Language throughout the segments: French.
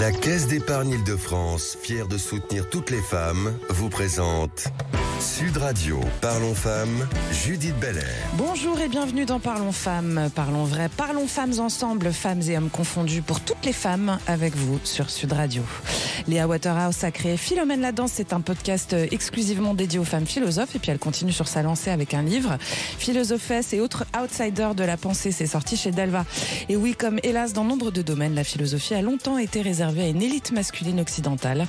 La Caisse d'épargne Île-de-France, fière de soutenir toutes les femmes, vous présente Sud Radio. Parlons femmes, Judith Belair. Bonjour et bienvenue dans Parlons femmes, parlons vrai, parlons femmes ensemble, femmes et hommes confondus pour toutes les femmes avec vous sur Sud Radio. Léa Waterhouse a créé Philomène la danse, c'est un podcast exclusivement dédié aux femmes philosophes et puis elle continue sur sa lancée avec un livre, Philosophesse et autres outsiders de la pensée, c'est sorti chez Delva. Et oui, comme hélas dans nombre de domaines, la philosophie a longtemps été réservée à une élite masculine occidentale.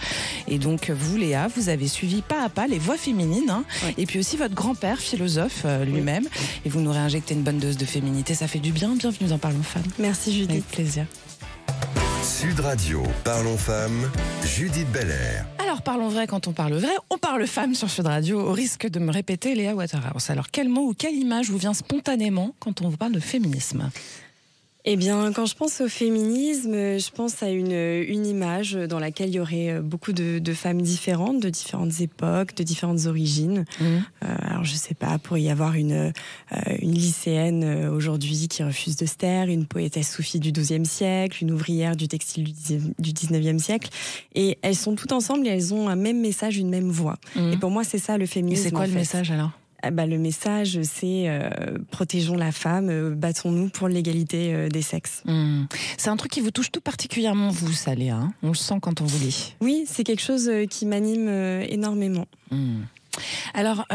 Et donc vous Léa, vous avez suivi pas à pas les voies féminines, oui. Et puis aussi votre grand-père philosophe lui-même, et vous nous réinjectez une bonne dose de féminité, ça fait du bien. Bienvenue dans Parlons femmes. Merci Judith. Avec plaisir. Sud Radio, Parlons femmes, Judith Belair. Alors parlons vrai quand on parle vrai, on parle femmes sur Sud Radio, au risque de me répéter Léa Waterhouse. Alors quel mot ou quelle image vous vient spontanément quand on vous parle de féminisme ? Eh bien, quand je pense au féminisme, je pense à une image dans laquelle il y aurait beaucoup de femmes différentes, de différentes époques, de différentes origines. Alors, je sais pas, pourrait y avoir une lycéenne aujourd'hui qui refuse de se taire, une poétesse soufie du XIIe siècle, une ouvrière du textile du XIXe siècle. Et elles sont toutes ensemble et elles ont un même message, une même voix. Et pour moi, c'est ça le féminisme. Et c'est quoi le message alors ? Le message, c'est protégeons la femme, battons-nous pour l'égalité des sexes. C'est un truc qui vous touche tout particulièrement, vous, ça, Léa, hein ? On le sent quand on vous lit. Oui, c'est quelque chose qui m'anime énormément. Alors,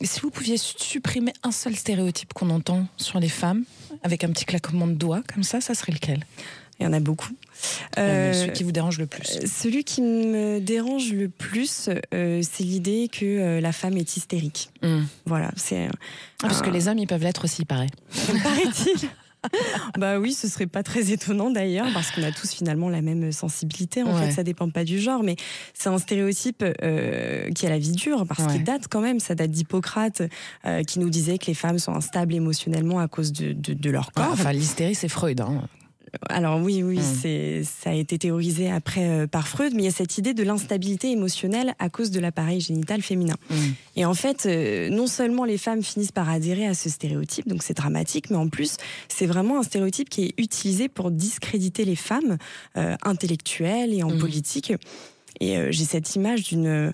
si vous pouviez supprimer un seul stéréotype qu'on entend sur les femmes, avec un petit claquement de doigts, comme ça serait lequel ? Il y en a beaucoup. Celui qui vous dérange le plus ? Celui qui me dérange le plus, c'est l'idée que la femme est hystérique. Voilà, c'est... Parce que les hommes, ils peuvent l'être aussi, paraît. Paraît-il. Bah oui, ce serait pas très étonnant d'ailleurs, parce qu'on a tous finalement la même sensibilité. En fait, ça dépend pas du genre, mais c'est un stéréotype qui a la vie dure, parce qu'il date quand même. Ça date d'Hippocrate, qui nous disait que les femmes sont instables émotionnellement à cause de leur corps. Enfin, l'hystérie, c'est Freud, hein. Alors oui, ça a été théorisé après par Freud, mais il y a cette idée de l'instabilité émotionnelle à cause de l'appareil génital féminin. Et en fait, non seulement les femmes finissent par adhérer à ce stéréotype, donc c'est dramatique, mais en plus, c'est vraiment un stéréotype qui est utilisé pour discréditer les femmes intellectuelles et en politique. Et j'ai cette image d'une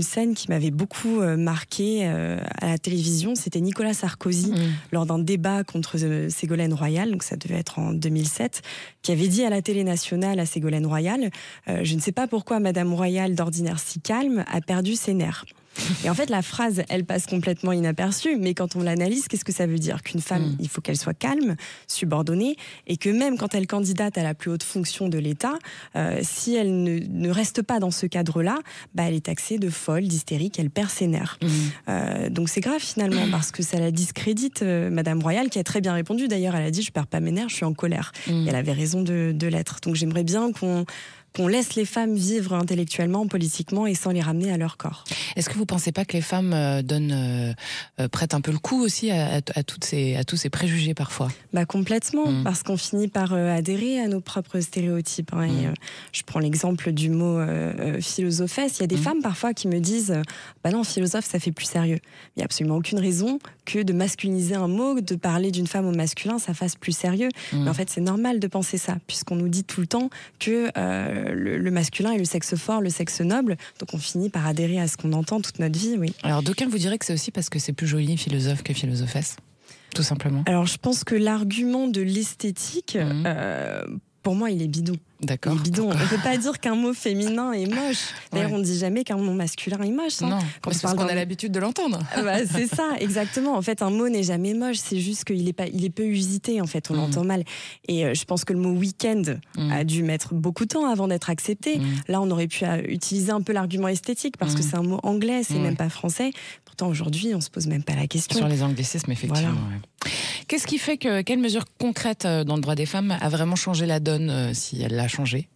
scène qui m'avait beaucoup marquée à la télévision. C'était Nicolas Sarkozy, lors d'un débat contre Ségolène Royal, donc ça devait être en 2007, qui avait dit à la télé nationale à Ségolène Royal « Je ne sais pas pourquoi Madame Royal, d'ordinaire si calme, a perdu ses nerfs ». Et en fait, la phrase, elle passe complètement inaperçue, mais quand on l'analyse, qu'est-ce que ça veut dire ? Qu'une femme, il faut qu'elle soit calme, subordonnée, et que même quand elle candidate à la plus haute fonction de l'État, si elle ne reste pas dans ce cadre-là, elle est taxée de folle, d'hystérique, elle perd ses nerfs. Donc c'est grave finalement, parce que ça la discrédite, Madame Royal, qui a très bien répondu d'ailleurs, elle a dit « je perds pas mes nerfs, je suis en colère ». Et elle avait raison de l'être. Donc j'aimerais bien qu'on laisse les femmes vivre intellectuellement, politiquement et sans les ramener à leur corps. Est-ce que vous ne pensez pas que les femmes prêtent un peu le coup aussi à tous ces préjugés parfois ? Complètement, parce qu'on finit par adhérer à nos propres stéréotypes. Et, je prends l'exemple du mot philosophesse. Il y a des femmes parfois qui me disent « non, philosophe, ça fait plus sérieux ». Il n'y a absolument aucune raison que de masculiniser un mot, de parler d'une femme au masculin, ça fasse plus sérieux. Mais en fait, c'est normal de penser ça, puisqu'on nous dit tout le temps que... le masculin est le sexe fort, le sexe noble, donc on finit par adhérer à ce qu'on entend toute notre vie, oui. Alors d'aucuns vous diraient que c'est aussi parce que c'est plus joli philosophe que philosophesse, tout simplement. Alors je pense que l'argument de l'esthétique, pour moi, il est bidon. D'accord. Bidon. On ne peut pas dire qu'un mot féminin est moche. D'ailleurs, on ne dit jamais qu'un mot masculin est moche. Non, c'est parce qu'on a l'habitude de l'entendre. C'est ça, exactement. En fait, un mot n'est jamais moche. C'est juste qu'il est peu usité, en fait. On l'entend mal. Et je pense que le mot week-end a dû mettre beaucoup de temps avant d'être accepté. Là, on aurait pu utiliser un peu l'argument esthétique parce que c'est un mot anglais, c'est même pas français. Pourtant, aujourd'hui, on ne se pose même pas la question. Sur les anglicismes, effectivement. Voilà. Qu'est-ce qui fait quelle mesure concrète dans le droit des femmes a vraiment changé la donne, si elle l'a changé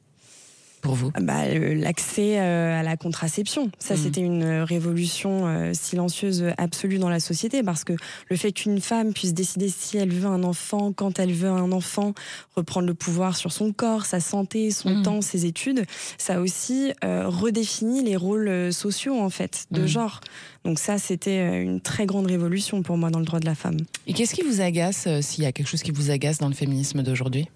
pour vous ? L'accès à la contraception. Ça, c'était une révolution silencieuse absolue dans la société, parce que le fait qu'une femme puisse décider si elle veut un enfant, quand elle veut un enfant, reprendre le pouvoir sur son corps, sa santé, son temps, ses études, ça a aussi redéfini les rôles sociaux, en fait, de genre. Donc ça, c'était une très grande révolution pour moi dans le droit de la femme. Et qu'est-ce qui vous agace, s'il y a quelque chose qui vous agace dans le féminisme d'aujourd'hui ?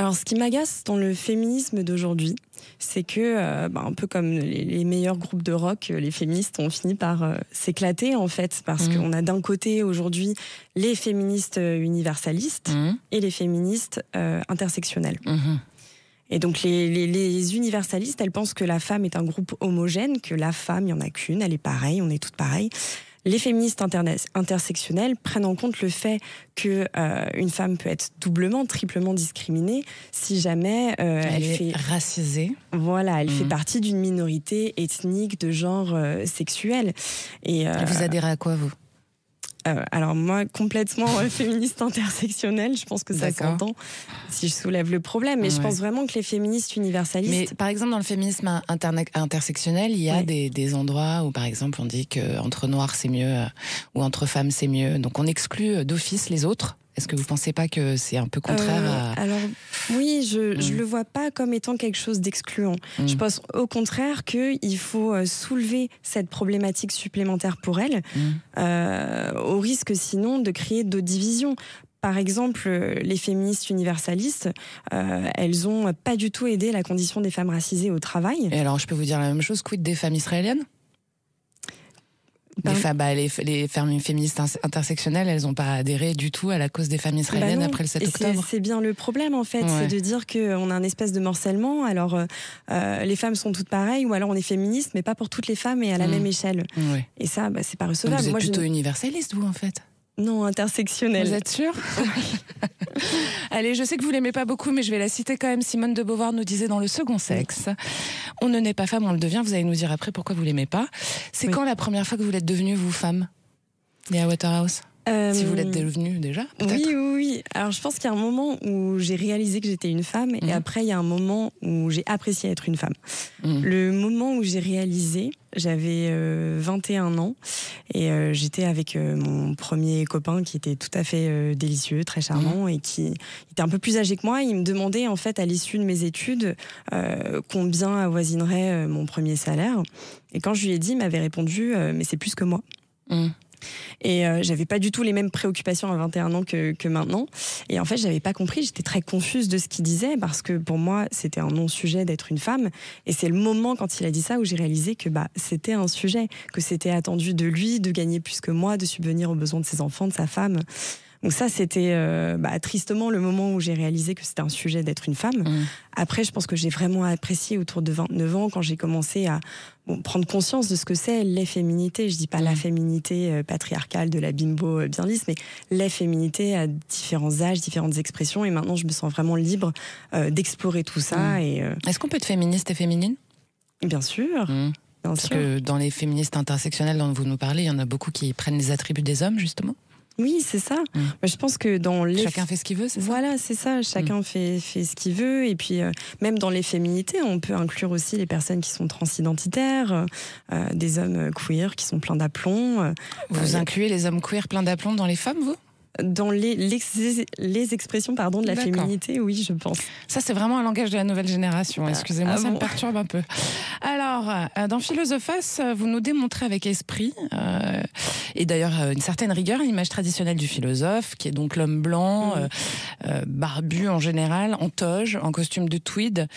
Alors, ce qui m'agace dans le féminisme d'aujourd'hui, c'est que, un peu comme les meilleurs groupes de rock, les féministes ont fini par s'éclater, en fait, parce qu'on a d'un côté, aujourd'hui, les féministes universalistes et les féministes intersectionnelles. Et donc, les universalistes, elles pensent que la femme est un groupe homogène, que la femme, il n'y en a qu'une, elle est pareille, on est toutes pareilles. Les féministes intersectionnelles prennent en compte le fait qu'une femme peut être doublement, triplement discriminée si jamais elle fait racisée. Voilà, elle fait partie d'une minorité ethnique de genre sexuel. Et vous adhérez à quoi, vous ? Alors moi, complètement féministe intersectionnelle, je pense que ça s'entend si je soulève le problème, mais je pense vraiment que les féministes universalistes... Mais par exemple, dans le féminisme intersectionnel, il y a des endroits où, par exemple, on dit qu'entre noirs c'est mieux, ou entre femmes c'est mieux, donc on exclut d'office les autres. Est-ce que vous ne pensez pas que c'est un peu contraire à... Alors, oui, je ne le vois pas comme étant quelque chose d'excluant. Je pense au contraire qu'il faut soulever cette problématique supplémentaire pour elles, au risque sinon de créer d'autres divisions. Par exemple, les féministes universalistes, elles n'ont pas du tout aidé la condition des femmes racisées au travail. Et alors, je peux vous dire la même chose, quid des femmes israéliennes ? Les femmes féministes intersectionnelles, elles n'ont pas adhéré du tout à la cause des femmes israéliennes après le 7 octobre. C'est bien le problème, en fait, c'est de dire qu'on a un espèce de morcellement. Alors, les femmes sont toutes pareilles, ou alors on est féministe, mais pas pour toutes les femmes et à la même échelle. Et ça, c'est pas recevable. Donc vous êtes plutôt universaliste, vous, en fait ? Non, intersectionnelle. Vous êtes sûre ? Allez, je sais que vous l'aimez pas beaucoup, mais je vais la citer quand même. Simone de Beauvoir nous disait dans Le Second Sexe, on ne naît pas femme, on le devient. Vous allez nous dire après pourquoi vous l'aimez pas. C'est quand la première fois que vous l'êtes devenue, vous, femme, Léa Waterhouse ? Si vous l'êtes devenue déjà, peut-être ? Oui. Alors, je pense qu'il y a un moment où j'ai réalisé que j'étais une femme, et après, il y a un moment où j'ai apprécié être une femme. Le moment où j'ai réalisé, j'avais 21 ans, et j'étais avec mon premier copain qui était tout à fait délicieux, très charmant, et qui était un peu plus âgé que moi. Il me demandait, en fait, à l'issue de mes études, combien avoisinerait mon premier salaire. Et quand je lui ai dit, il m'avait répondu « mais c'est plus que moi ». Et j'avais pas du tout les mêmes préoccupations à 21 ans que maintenant. Et en fait, j'avais pas compris, j'étais très confuse de ce qu'il disait, parce que pour moi, c'était un non-sujet d'être une femme. Et c'est le moment, quand il a dit ça, où j'ai réalisé que c'était un sujet, que c'était attendu de lui, de gagner plus que moi, de subvenir aux besoins de ses enfants, de sa femme. Donc ça, c'était tristement le moment où j'ai réalisé que c'était un sujet d'être une femme. Après, je pense que j'ai vraiment apprécié autour de 29 ans, quand j'ai commencé à prendre conscience de ce que c'est les féminités. Je dis pas la féminité patriarcale de la bimbo bien lisse, mais les féminités à différents âges, différentes expressions. Et maintenant, je me sens vraiment libre d'explorer tout ça. Est-ce qu'on peut être féministe et féminine ? Bien sûr. Parce que dans les féministes intersectionnelles dont vous nous parlez, il y en a beaucoup qui prennent les attributs des hommes, justement. Oui, c'est ça. Je pense que dans chacun fait ce qu'il veut, c'est ça ? Voilà, c'est ça. Chacun fait ce qu'il veut. Et puis, même dans les féminités, on peut inclure aussi les personnes qui sont transidentitaires, des hommes queer qui sont pleins d'aplomb. Vous incluez les hommes queer pleins d'aplomb dans les femmes, vous ? Dans les expressions de la féminité, oui, je pense. Ça, c'est vraiment un langage de la nouvelle génération. Excusez-moi, ça me perturbe un peu. Alors, dans Philosophes, vous nous démontrez avec esprit, et d'ailleurs une certaine rigueur, l'image traditionnelle du philosophe, qui est donc l'homme blanc, barbu en général, en toge, en costume de tweed.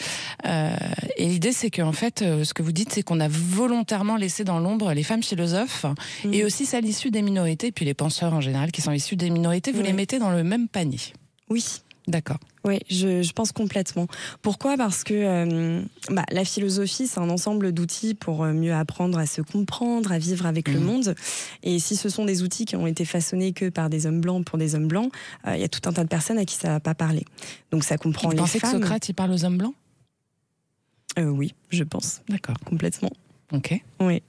Et l'idée, c'est qu'en fait, ce que vous dites, c'est qu'on a volontairement laissé dans l'ombre les femmes philosophes, et aussi celles issues des minorités, puis les penseurs en général qui sont issus des minorités. Vous les mettez dans le même panier. Oui. D'accord. Oui, je pense complètement. Pourquoi ? Parce que la philosophie, c'est un ensemble d'outils pour mieux apprendre à se comprendre, à vivre avec le monde. Et si ce sont des outils qui ont été façonnés que par des hommes blancs pour des hommes blancs, il y a tout un tas de personnes à qui ça ne va pas parler. Donc ça comprend les femmes. Vous pensez que Socrate, il parle aux hommes blancs ? Oui, je pense. D'accord. Complètement. Ok. Oui.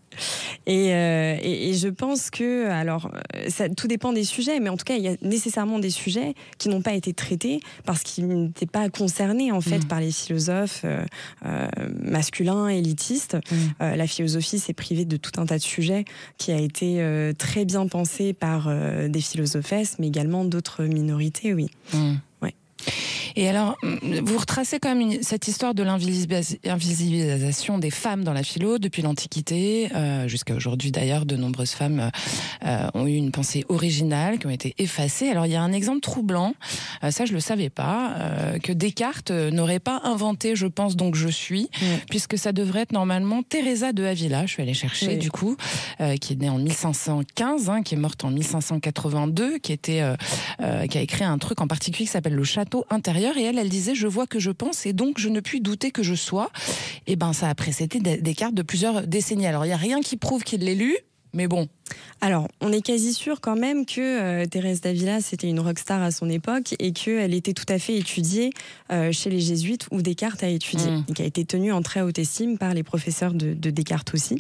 Et je pense que, alors, tout dépend des sujets, mais en tout cas, il y a nécessairement des sujets qui n'ont pas été traités parce qu'ils n'étaient pas concernés, en fait, par les philosophes masculins, élitistes. La philosophie s'est privée de tout un tas de sujets qui a été très bien pensé par des philosophesses, mais également d'autres minorités, oui. Ouais. Et alors, vous retracez quand même cette histoire de l'invisibilisation des femmes dans la philo depuis l'Antiquité jusqu'à aujourd'hui. D'ailleurs, de nombreuses femmes ont eu une pensée originale, qui ont été effacées. Alors, il y a un exemple troublant, ça je le savais pas, que Descartes n'aurait pas inventé, je pense donc je suis, puisque ça devrait être normalement Teresa de Avila. Je suis allée chercher du coup, qui est née en 1515, qui est morte en 1582, qui a écrit un truc en particulier qui s'appelle le Château intérieur, et elle disait: je vois que je pense et donc je ne puis douter que je sois. Et ben ça a précédé Descartes de plusieurs décennies. Alors il n'y a rien qui prouve qu'il l'ait lu, mais bon. Alors, on est quasi sûr quand même que Thérèse d'Avila, c'était une rockstar à son époque et qu'elle était tout à fait étudiée chez les jésuites où Descartes a étudié, et qui a été tenue en très haute estime par les professeurs de Descartes aussi.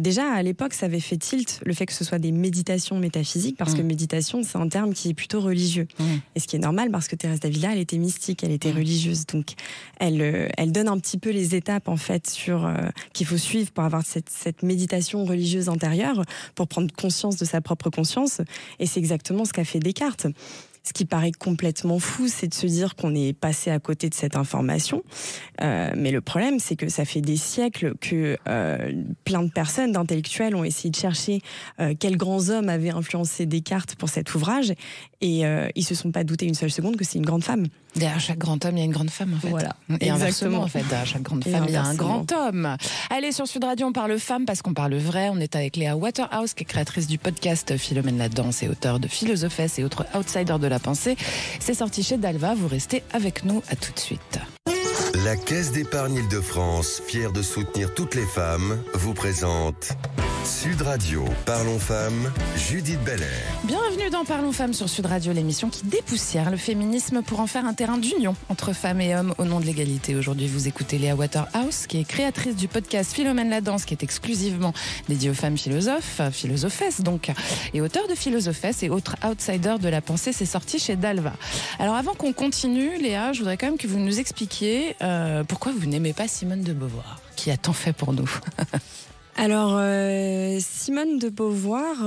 Déjà, à l'époque, ça avait fait tilt le fait que ce soit des méditations métaphysiques, parce que méditation, c'est un terme qui est plutôt religieux. Et ce qui est normal, parce que Thérèse d'Avila, elle était mystique, elle était religieuse. Donc, elle donne un petit peu les étapes, en fait, qu'il faut suivre pour avoir cette méditation religieuse intérieure, pour prendre conscience de sa propre conscience. Et c'est exactement ce qu'a fait Descartes. Ce qui paraît complètement fou, c'est de se dire qu'on est passé à côté de cette information. Mais le problème, c'est que ça fait des siècles que plein de personnes, d'intellectuels, ont essayé de chercher quels grands hommes avaient influencé Descartes pour cet ouvrage. Et ils se sont pas doutés une seule seconde que c'est une grande femme. Derrière chaque grand homme, il y a une grande femme, en fait. Voilà. Et inversement, en fait, derrière chaque grande femme, il y a un grand homme. Allez, sur Sud Radio, on parle femmes parce qu'on parle vrai. On est avec Léa Waterhouse, qui est créatrice du podcast Philomène la danse et auteure de Philosophesse et autres outsiders de la pensée. C'est sorti chez Dalva. Vous restez avec nous. À tout de suite. La Caisse d'épargne Île-de-France, fière de soutenir toutes les femmes, vous présente Sud Radio. Parlons femmes, Judith Belair. Bienvenue dans Parlons femmes sur Sud Radio, l'émission qui dépoussière le féminisme pour en faire un terrain d'union entre femmes et hommes au nom de l'égalité. Aujourd'hui, vous écoutez Léa Waterhouse, qui est créatrice du podcast Philomène la danse, qui est exclusivement dédié aux femmes philosophes, philosophesses donc, et auteur de Philosophesse et autres outsiders de la pensée. C'est sorti chez Dalva. Alors avant qu'on continue, Léa, je voudrais quand même que vous nous expliquiez pourquoi vous n'aimez pas Simone de Beauvoir, qui a tant fait pour nous. Alors, Simone de Beauvoir,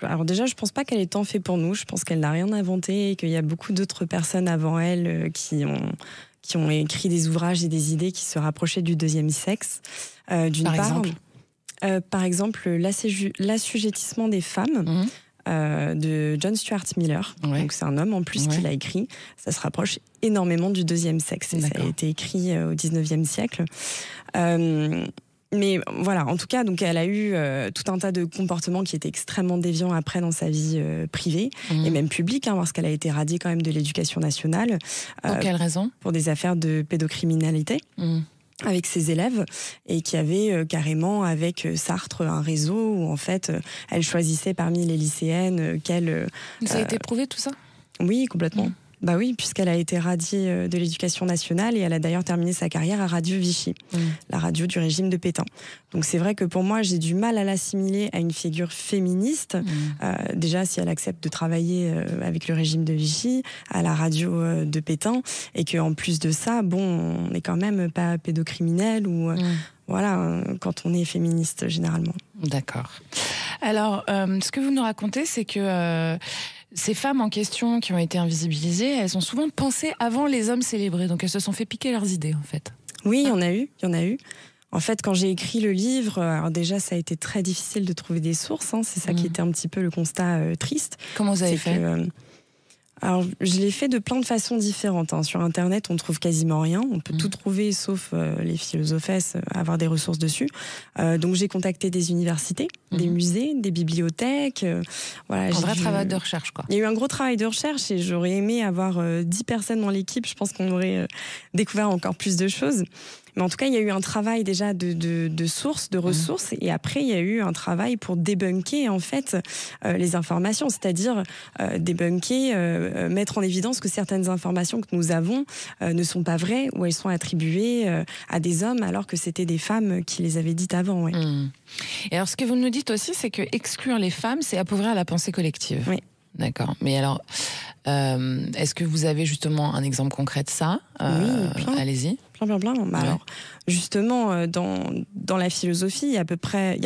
alors déjà, je pense pas qu'elle ait tant fait pour nous. Je pense qu'elle n'a rien inventé et qu'il y a beaucoup d'autres personnes avant elle qui ont écrit des ouvrages et des idées qui se rapprochaient du deuxième sexe. Par exemple, l'assujettissement des femmes. De John Stuart Miller. Donc c'est un homme en plus qui l'a écrit. Ça se rapproche énormément du deuxième sexe. Et ça a été écrit au 19e siècle. Mais voilà, en tout cas, donc elle a eu tout un tas de comportements qui étaient extrêmement déviants après dans sa vie privée et même publique, parce qu'elle a été radiée quand même de l'éducation nationale. Pour quelle raison ? Pour des affaires de pédocriminalité. Avec ses élèves, et qui avait carrément avec Sartre un réseau où en fait elle choisissait parmi les lycéennes qu'elle... Ça a été prouvé tout ça ? Oui, complètement. Bah oui, puisqu'elle a été radiée de l'éducation nationale et elle a d'ailleurs terminé sa carrière à Radio Vichy, la radio du régime de Pétain. Donc c'est vrai que pour moi, j'ai du mal à l'assimiler à une figure féministe. Déjà, si elle accepte de travailler avec le régime de Vichy, à la radio de Pétain, et qu'en plus de ça, on n'est quand même pas pédocriminel ou... Voilà, quand on est féministe, généralement. D'accord. Alors, ce que vous nous racontez, c'est que ces femmes en question qui ont été invisibilisées, elles ont souvent pensé avant les hommes célébrés. Donc, elles se sont fait piquer leurs idées, en fait. Oui, il y en a eu. En fait, quand j'ai écrit le livre, alors déjà, ça a été très difficile de trouver des sources. C'est ça qui était un petit peu le constat triste. Comment vous avez fait ? Alors, je l'ai fait de plein de façons différentes. Sur Internet, on trouve quasiment rien. On peut tout trouver, sauf les philosophesses, avoir des ressources dessus. Donc, j'ai contacté des universités, des musées, des bibliothèques. Un vrai travail de recherche, quoi. Il y a eu un gros travail de recherche et j'aurais aimé avoir 10 personnes dans l'équipe. Je pense qu'on aurait découvert encore plus de choses. Mais en tout cas, il y a eu un travail déjà de sources, de ressources, et après, il y a eu un travail pour débunker, en fait, les informations, c'est-à-dire débunker, mettre en évidence que certaines informations que nous avons ne sont pas vraies, ou elles sont attribuées à des hommes, alors que c'était des femmes qui les avaient dites avant. Ouais. Et alors, ce que vous nous dites aussi, c'est que exclure les femmes, c'est appauvrir la pensée collective. Oui. D'accord. Mais alors, est-ce que vous avez justement un exemple concret de ça ? Oui, plein. Allez-y. Plein. Ouais. Alors, justement, dans la philosophie, il n'y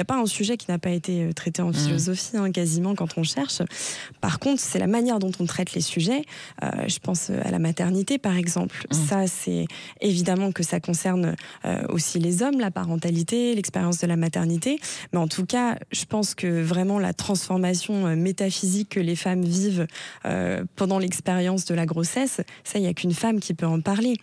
a pas un sujet qui n'a pas été traité en philosophie, quasiment, quand on cherche. Par contre, c'est la manière dont on traite les sujets. Je pense à la maternité, par exemple. Ça, c'est évidemment que ça concerne aussi les hommes, la parentalité, l'expérience de la maternité. Mais en tout cas, je pense que vraiment la transformation métaphysique que les femmes vivent pendant l'expérience de la grossesse, ça, il n'y a qu'une femme qui peut en parler.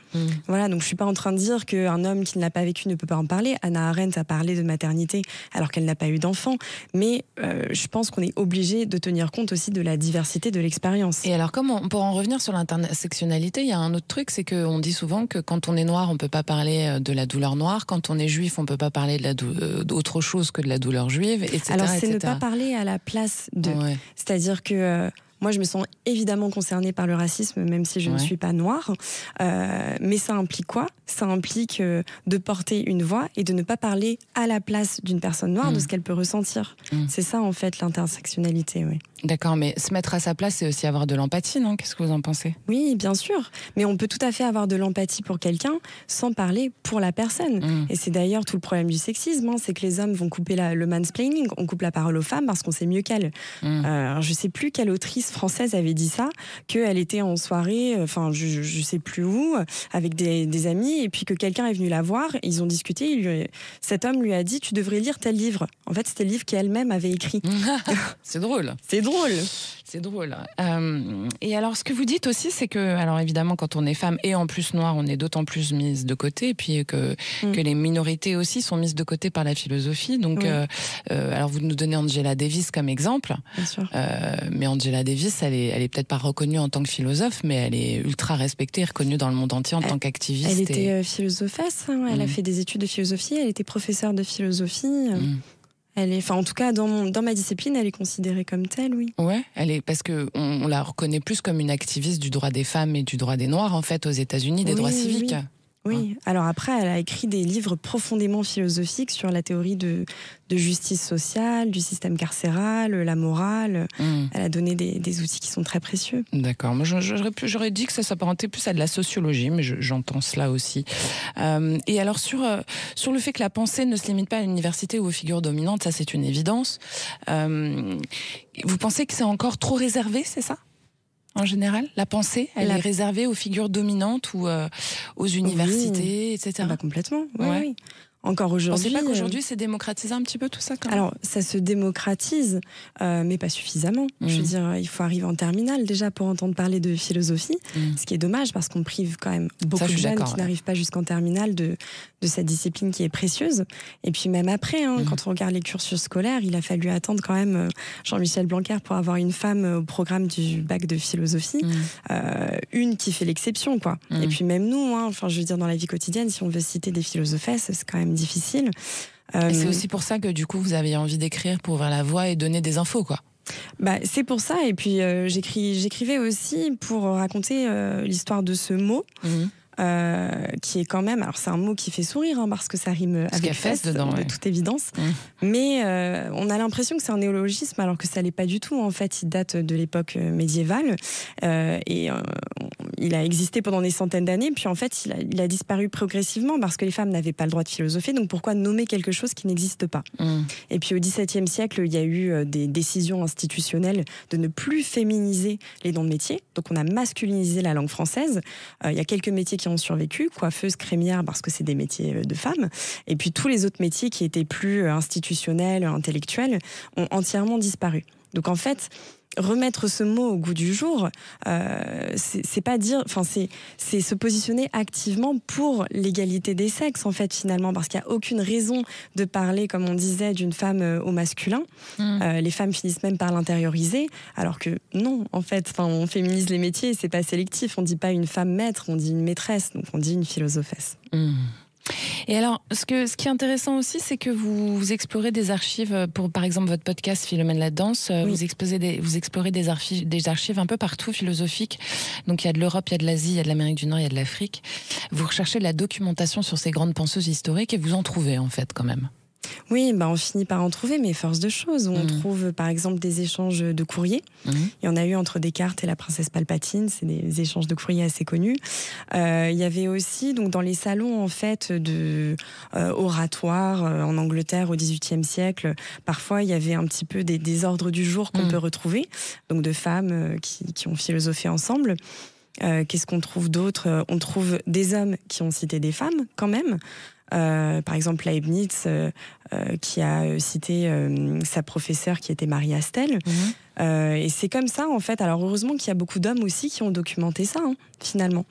Voilà, donc je ne suis pas en train de dire qu'un homme qui ne l'a pas vécu ne peut pas en parler. Hannah Arendt a parlé de maternité alors qu'elle n'a pas eu d'enfant. Mais je pense qu'on est obligé de tenir compte aussi de la diversité de l'expérience. Et alors, pour en revenir sur l'intersectionnalité, il y a un autre truc, c'est qu'on dit souvent que quand on est noir, on ne peut pas parler de la douleur noire. Quand on est juif, on ne peut pas parler d'autre chose que de la douleur juive, etc. Alors, c'est etc. ne pas parler à la place de. Ouais. C'est-à-dire que... moi, je me sens évidemment concernée par le racisme, même si je ne suis pas noire. Mais ça implique quoi ? Ça implique de porter une voix et de ne pas parler à la place d'une personne noire de ce qu'elle peut ressentir. C'est ça, en fait, l'intersectionnalité, oui. D'accord, mais se mettre à sa place, c'est aussi avoir de l'empathie, non ? Qu'est-ce que vous en pensez ? Oui, bien sûr. Mais on peut tout à fait avoir de l'empathie pour quelqu'un sans parler pour la personne. Et c'est d'ailleurs tout le problème du sexisme, c'est que les hommes vont couper le mansplaining, on coupe la parole aux femmes parce qu'on sait mieux qu'elles. Alors, je ne sais plus quelle autrice française avait dit ça, qu'elle était en soirée, enfin je sais plus où, avec des amis, et puis que quelqu'un est venu la voir, ils ont discuté, cet homme lui a dit « tu devrais lire tel livre ». En fait, c'était le livre qu'elle-même avait écrit. C'est drôle. C'est drôle. C'est drôle. Et alors, ce que vous dites aussi, c'est que, alors évidemment, quand on est femme et en plus noire, on est d'autant plus mise de côté, et puis que les minorités aussi sont mises de côté par la philosophie. Donc, alors vous nous donnez Angela Davis comme exemple. Bien sûr. Mais Angela Davis, elle est peut-être pas reconnue en tant que philosophe, mais elle est ultra respectée et reconnue dans le monde entier en tant qu'activiste. Elle était philosophesse, elle a fait des études de philosophie, elle était professeure de philosophie. Elle est, en tout cas, dans ma discipline, elle est considérée comme telle, oui. Ouais, parce que on la reconnaît plus comme une activiste du droit des femmes et du droit des Noirs, en fait, aux États-Unis, des droits civiques. Oui, alors après, elle a écrit des livres profondément philosophiques sur la théorie de justice sociale, du système carcéral, la morale. Elle a donné des outils qui sont très précieux. D'accord. Moi, j'aurais dit que ça s'apparentait plus à de la sociologie, mais j'entends cela aussi. Et alors, sur le fait que la pensée ne se limite pas à l'université ou aux figures dominantes, ça, c'est une évidence. Vous pensez que c'est encore trop réservé, c'est ça ? En général, la pensée, elle est réservée aux figures dominantes ou aux universités, etc. Complètement, oui. Encore aujourd'hui. Vous pensez pas qu'aujourd'hui, c'est démocratisé un petit peu tout ça quand même ? Alors, ça se démocratise, mais pas suffisamment. Je veux dire, il faut arriver en terminale déjà pour entendre parler de philosophie, ce qui est dommage parce qu'on prive quand même beaucoup de jeunes qui n'arrivent pas jusqu'en terminale de cette discipline qui est précieuse. Et puis même après, quand on regarde les cursus scolaires, il a fallu attendre quand même Jean-Michel Blanquer pour avoir une femme au programme du bac de philosophie, une qui fait l'exception, quoi. Et puis même nous, je veux dire, dans la vie quotidienne, si on veut citer des philosophesses, c'est quand même difficile. Et c'est aussi pour ça que du coup vous avez envie d'écrire pour ouvrir la voie et donner des infos, quoi. C'est pour ça, et puis j'écrivais aussi pour raconter l'histoire de ce mot. Qui est quand même, alors c'est un mot qui fait sourire parce que ça rime avec fesse dedans, de toute évidence, mais on a l'impression que c'est un néologisme alors que ça l'est pas du tout. En fait, il date de l'époque médiévale et il a existé pendant des centaines d'années, puis en fait il a disparu progressivement parce que les femmes n'avaient pas le droit de philosopher, donc pourquoi nommer quelque chose qui n'existe pas? Et puis au XVIIe siècle, il y a eu des décisions institutionnelles de ne plus féminiser les noms de métiers, donc on a masculinisé la langue française. Il y a quelques métiers qui ont survécu, coiffeuse, crémière, parce que c'est des métiers de femmes, et puis tous les autres métiers qui étaient plus institutionnels, intellectuels, ont entièrement disparu. Donc en fait, remettre ce mot au goût du jour, c'est pas dire, c'est se positionner activement pour l'égalité des sexes, en fait, finalement, parce qu'il n'y a aucune raison de parler, comme on disait, d'une femme au masculin. Les femmes finissent même par l'intérioriser, alors que non, en fait, on féminise les métiers, c'est pas sélectif. On dit pas une femme maître, on dit une maîtresse, donc on dit une philosophesse. Et alors, ce qui est intéressant aussi, c'est que vous explorez des archives pour, par exemple, votre podcast Philomène la danse. Vous explorez des archives un peu partout philosophiques. Donc, il y a de l'Europe, il y a de l'Asie, il y a de l'Amérique du Nord, il y a de l'Afrique. Vous recherchez de la documentation sur ces grandes penseuses historiques et vous en trouvez, en fait, quand même. Oui, on finit par en trouver, mais force de choses. On trouve par exemple des échanges de courriers. Il y en a eu entre Descartes et la princesse Palpatine, c'est des échanges de courriers assez connus. Il y avait aussi donc dans les salons en fait de oratoires en Angleterre au XVIIIe siècle. Parfois, il y avait un petit peu des ordres du jour qu'on peut retrouver, donc de femmes qui ont philosophé ensemble. Qu'est-ce qu'on trouve d'autre ? On trouve des hommes qui ont cité des femmes quand même. Par exemple Leibniz qui a cité sa professeure qui était Marie Astel. Et c'est comme ça en fait. Alors heureusement qu'il y a beaucoup d'hommes aussi qui ont documenté ça finalement.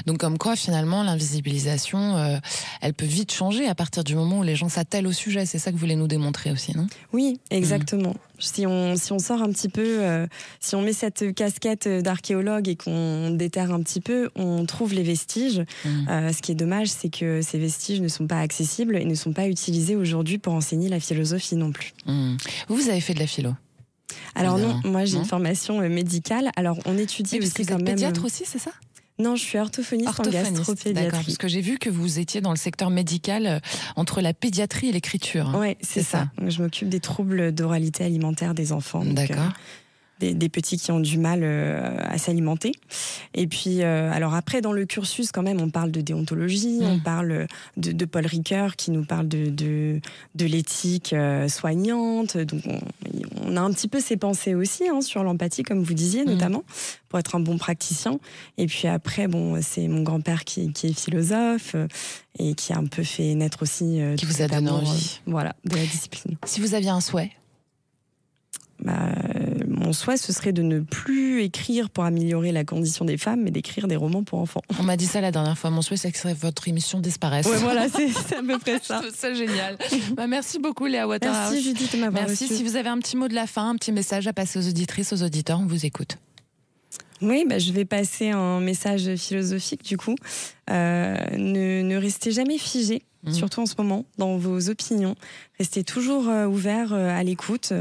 Donc comme quoi finalement l'invisibilisation elle peut vite changer à partir du moment où les gens s'attellent au sujet. C'est ça que vous voulez nous démontrer aussi, non ? Oui, exactement. Si on sort un petit peu, si on met cette casquette d'archéologue et qu'on déterre un petit peu, on trouve les vestiges. Ce qui est dommage, c'est que ces vestiges ne sont pas accessibles et ne sont pas utilisés aujourd'hui pour enseigner la philosophie non plus. Vous avez fait de la philo ? Alors non, moi j'ai une formation médicale. Alors on étudie aussi quand même... Vous êtes pédiatre aussi, c'est ça ? Non, je suis orthophoniste en gastropédiatrie. D'accord, parce que j'ai vu que vous étiez dans le secteur médical entre la pédiatrie et l'écriture. Oui, c'est ça. Je m'occupe des troubles d'oralité alimentaire des enfants. D'accord. Des petits qui ont du mal à s'alimenter. Et puis, alors après, dans le cursus, quand même, on parle de déontologie, on parle de Paul Ricoeur qui nous parle de l'éthique soignante. Donc, on a un petit peu ces pensées aussi sur l'empathie, comme vous disiez, notamment, pour être un bon praticien. Et puis après, c'est mon grand-père qui est philosophe et qui a un peu fait naître aussi... qui vous a donné envie. Voilà, de la discipline. Si vous aviez un souhait ? Mon souhait, ce serait de ne plus écrire pour améliorer la condition des femmes, mais d'écrire des romans pour enfants. On m'a dit ça la dernière fois. Mon souhait, c'est que votre émission disparaisse. Ouais, voilà, c'est à peu près ça. Je trouve ça génial. Merci beaucoup, Léa Waterhouse. Merci, Judith, de m'avoir reçue. Merci. Si vous avez un petit mot de la fin, un petit message à passer aux auditrices, aux auditeurs, on vous écoute. Oui, je vais passer un message philosophique du coup. Ne restez jamais figé, surtout en ce moment, dans vos opinions. Restez toujours ouvert à l'écoute.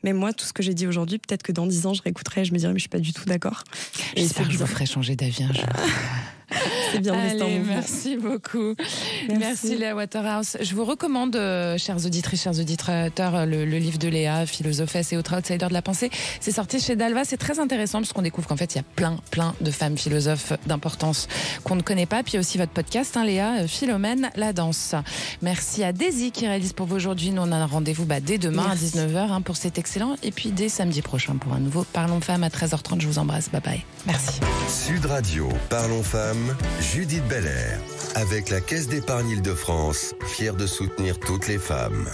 Même moi, tout ce que j'ai dit aujourd'hui, peut-être que dans 10 ans, je réécouterai et je me dirais mais je suis pas du tout d'accord. J'espère que je vous ferai changer d'avis un jour. C'est bien. Allez, merci beaucoup. Merci Léa Waterhouse. Je vous recommande, chères auditrices, chers auditeurs, le livre de Léa, Philosophesse et autres outsiders de la pensée. C'est sorti chez Dalva. C'est très intéressant parce qu'on découvre qu'en fait, il y a plein de femmes philosophes d'importance qu'on ne connaît pas. Puis il y a aussi votre podcast, Léa, Philomène, la danse. Merci à Daisy qui réalise pour vous aujourd'hui. Nous, on a un rendez-vous dès demain à 19h pour cet excellent. Et puis dès samedi prochain pour un nouveau Parlons Femmes à 13h30. Je vous embrasse. Bye bye. Merci. Sud Radio, Parlons Femmes, Judith Belair. Avec la Caisse d'épargne Île-de-France, fière de soutenir toutes les femmes.